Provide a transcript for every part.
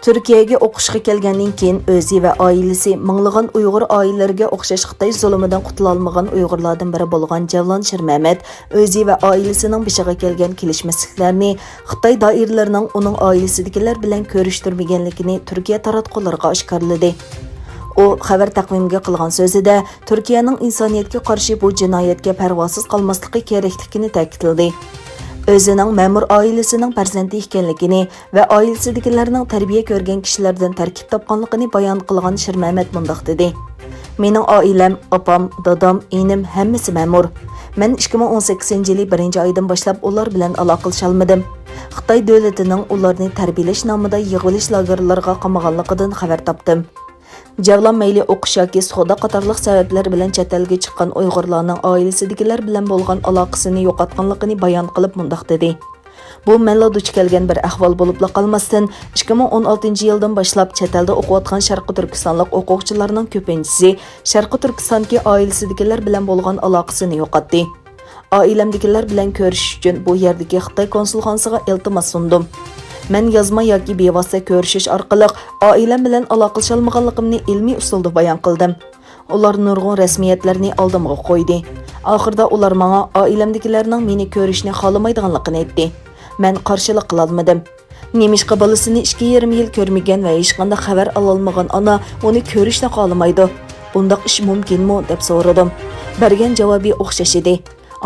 Türkiye'ye o'qishga kelgandan keyin o'zi va oilasi minglagan Uyg'ur oilalariga o'xshash Xitoy zulmidan qutula olmagan Uyg'urlardan biri bo'lgan Javlon Shirmamat o'zi va oilasining bishiga kelgan kelishmasliklarni Xitoy doiralarining uning oilasidagilar bilan ko'rishtirmaganligini Turkiya taratqullariga ashkarladi. U xabar taqvimiga qilgan so'zida Turkiyaning insoniyatga qarshi bu jinoyatga parvosiz qolmasligi kerakligini ta'kidladi. O'zining ma'mur oilasining farzandi ekanligini va oilasidagilarning tarbiya ko'rgan kishilardan tarkib topganligini bayon qilgan Shirmamat mundaq dedi. Mening oilam, opam, dadam, inim hammasi ma'mur. Men 2018-yil 1-oydan boshlab ular bilan aloqalasha olmadim. Xitoy davlatining ularni tarbiyalash nomida yig'ilish lagerlariga qamaganligidan xabar topdim. Javlon mayli o'qish yoki savdo qatorliq sabablar bilan chet elga chiqqan Uyg'urlarning oilasidagilar bilan bo'lgan aloqasini yo'qotganligini bayon qilib mundaq dedi. Bu menla duch kelgan bir ahvol bo'lib qolmasdan 2016-yildan boshlab chet elda o'qiyotgan Sharqi Turkistonlik o'quvchilarning ko'pinchisi Sharqi Turkistondagi oilasidagilar bilan bo'lgan aloqasini yo'qotdi. Oilamdagilar bilan ko'rishish uchun bu yerdagi Xitoy konsulxonasiga iltimos sundim. Men yozma yoki bevosita ko'rishish orqali oilam bilan aloqalasha olmaganligimni ilmiy usulda bayon qildim. Ular nurg'un rasmiyatlarni oldimga qo'ydi. Oxirida ular menga oilamdagilarning meni ko'rishni xohlamaydiganligini aytdi. Men qarshilik qila olmadim. Nemishqa bolasini 2,5 yil ko'rmagan va hech qanday xabar ola olmagan ona uni ko'rishni xohlamaydi. Bundaq ish mumkinmi deb so'radim. Bergan javobi o'xshash edi.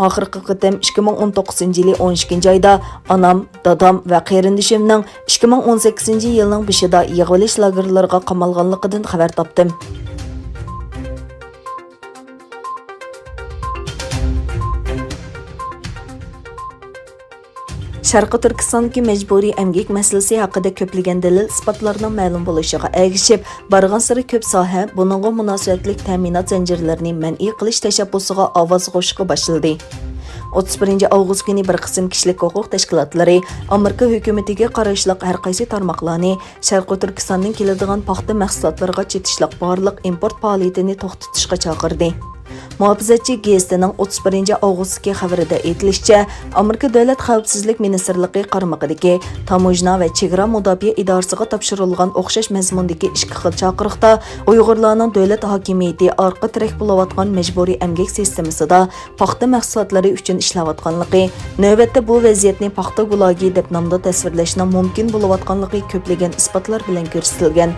Oxirgi qitim 2019-yil 12-oyda onam, dadam va qarindishimning 2018-yilning beshida yig'ilish lagerlariga qamalganligidan xabar topdim. Sharqi Turkistondagi majburiy emgak masalasi haqida ko'plagan dalil isbotlarning ma'lum bo'lishiga ergishib, borgan sari ko'p soha buningga munosabatli ta'minot zanjirlarini man'iy qilish tashabbusiga ovoz qo'shishga boshladi. 31-avgust kuni bir qism kishilik huquq tashkilotlari Amerika hukumatiga qarashli har qaysi tarmoqlarni Sharqi Turkistondan keladigan paxta mahsulotlariga chetishliq barliq import faoliyatini to'xtatishga chaqirdi. Muhofizatchi gazetining 31-avgustdagi xabarida aytilishicha, Amerika Davlat xavfsizlik Ministrligi qaramog'idagi Tamojna va chegara mudofaa idorasiga topshirilgan o'xshash mazmundagi ikki xil chaqiriqda Uyg'urlarning davlat hokimiyati orqa tirak bo'layotgan majburiy emgak sistemasida paxta mahsulotlari uchun ishlayotganligi, navbatda bu vaziyatni paxta gulagi deb nomda tasvirlashning mumkin bo'layotganligi ko'plagan isbotlar bilan ko'rsatilgan.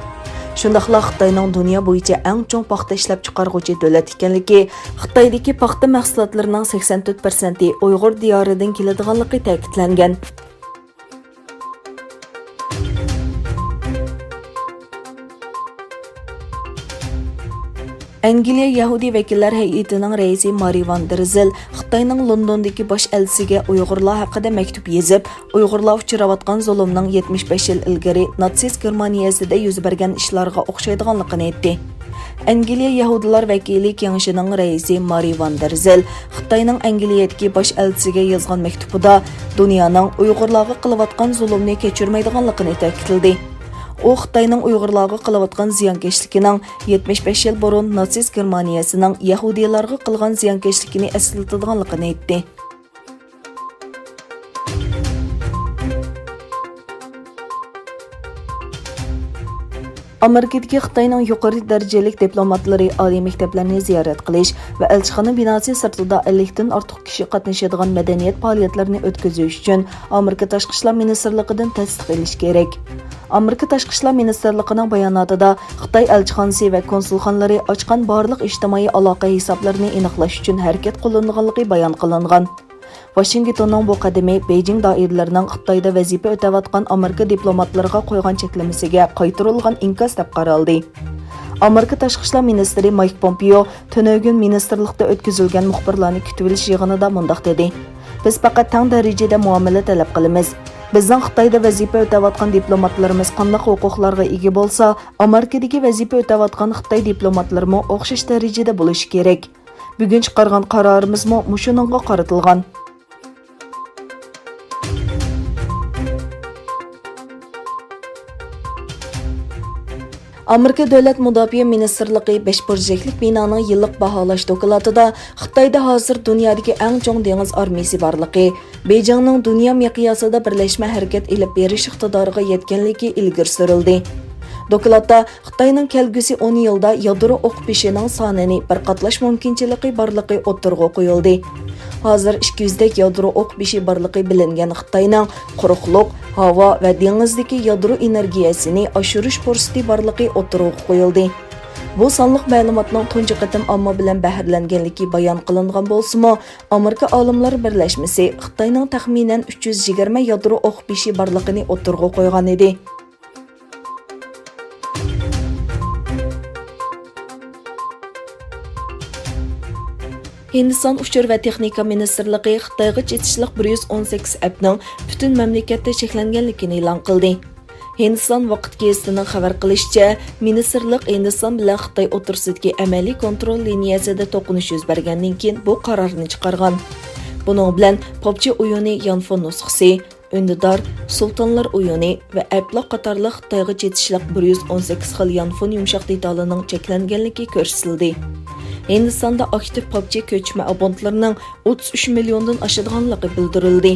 Shundaqla Xitoyning dunyo bo'yicha eng chong paxta ishlab chiqaruvchi davlat ekanligi, Xitoydagi paxta mahsulotlarining 84% Uyg'ur diyoridan keladiganligi ta'kidlangan. Angliya Yahudi vakillar hay'atining raisi Mari van der Zel Xitoyning Londondagi bosh elchisiga Uyg'urlar haqida maktub yozib, Uyg'urlar uchrayotgan zulmning 75 yil ilgari natsist Germaniyasida yuz bergan ishlarga o'xshaydiganligini aytdi. Angliya Yahudilar vakili kengashining raisi Mari van der Zel Xitoyning Angliyadagi bosh elchisiga yozgan maktubida dunyoning Uyg'urlarga qilayotgan zulmni kechirmaydiganligini ta'kidladi. U Xitoyning Uyg'urlarga qilayotgan ziyonkashligining 75 yil burun natsist Germaniyasining Yahudilarga qilgan ziyonkashligini eslatadiganligini aytdi. Amerikadagi Xitoyning yuqori darajalik diplomatlari oliy maktablarni ziyorat qilish va elchixona binosi sirtida 50 dan ortiq kishi qatnashadigan madaniyat faoliyatlarini o'tkazish uchun Amerika Tashqi ishlar Ministrligidan tasdiq olish kerak. Amerika Tashqi ishlar Ministrligining bayonotida Xitoy elchixonasi va konsulxonalari ochgan barliq ijtimoiy aloqa hisoblarini aniqlash uchun harakat qilinganligi bayon qilingan. Washingtonning bu qadami Beijing doiralarining Xitoyda vazifa o'tayotgan Amerika diplomatlariga qo'ygan cheklamasiga qaytarilgan inkos deb qaraldi. Amerika Tashqi ishlar ministri Mike Pompeo tunog'un ministrlikda o'tkazilgan muxbirlarni kutib olish yig'inida mundaq dedi. Biz faqat tang darajada muomala talab qilamiz. Bizning Xitoyda vazifa o'tayotgan diplomatlarimiz qanday huquqlarga ega bo'lsa, Amerikadagi vazifa o'tayotgan Xitoy diplomatlarimi o'xshash darajada bo'lishi kerak. Bugun chiqargan qarorimizmi mushuningga qaratilgan. Amerika Davlat Mudofaa Ministrligi 5 burchaklik binoning yillik baholash dokladida Xitoyda hozir dunyodagi eng chong dengiz armiyasi borligi, Beyjingning dunyo miqyosida birlashma harakat ilib berish iqtidoriga yetganligi ilgari surildi. Dokladda Xitoyning kelgusi 10 yilda yadro o'q peshining sonini bir qatlash mumkinchiligi borligi o'tirg'a qo'yildi. Hozir 200 dek yadro o'q peshi borligi bilingan Xitoyning quruqliq, havo va dengizdagi yadro energiyasini oshirish fursati borligi o'tirg'a qo'yildi. Bu sonliq ma'lumotning tunji qatim omma bilan bahrlanganligi bayon qilingan bo'lsa-mu, Amerika olimlar birlashmasi Xitoyning taxminan 320 yadro o'q peshi borligini o'tirg'a qo'ygan edi. Hindistan Uçur ve Texnika Ministrligi Xitayğaçetiشلىق 118 appning butun mamlakatda cheklanganligini e'lon qildi. Hindistan vaqt gazetining xabar qilishicha, ministrlik Hindistan bilan Xitoy o'rtasidagi amaliy kontrol liniyasida to'qinish yuz bergandan keyin bu qarorni chiqargan. Buning bilan PUBG o'yini yanfon nusxasi, Ündidar, Sultanlar o'yini va applar qatorliq Xitoyğaçetiشلىق 118 xil yanfon yumshoq detalining cheklanganligi ko'rsatildi. Hindistonda aktiv PUBG ko'chma abonentlarining 33 milliondan oshadiganligi bildirildi.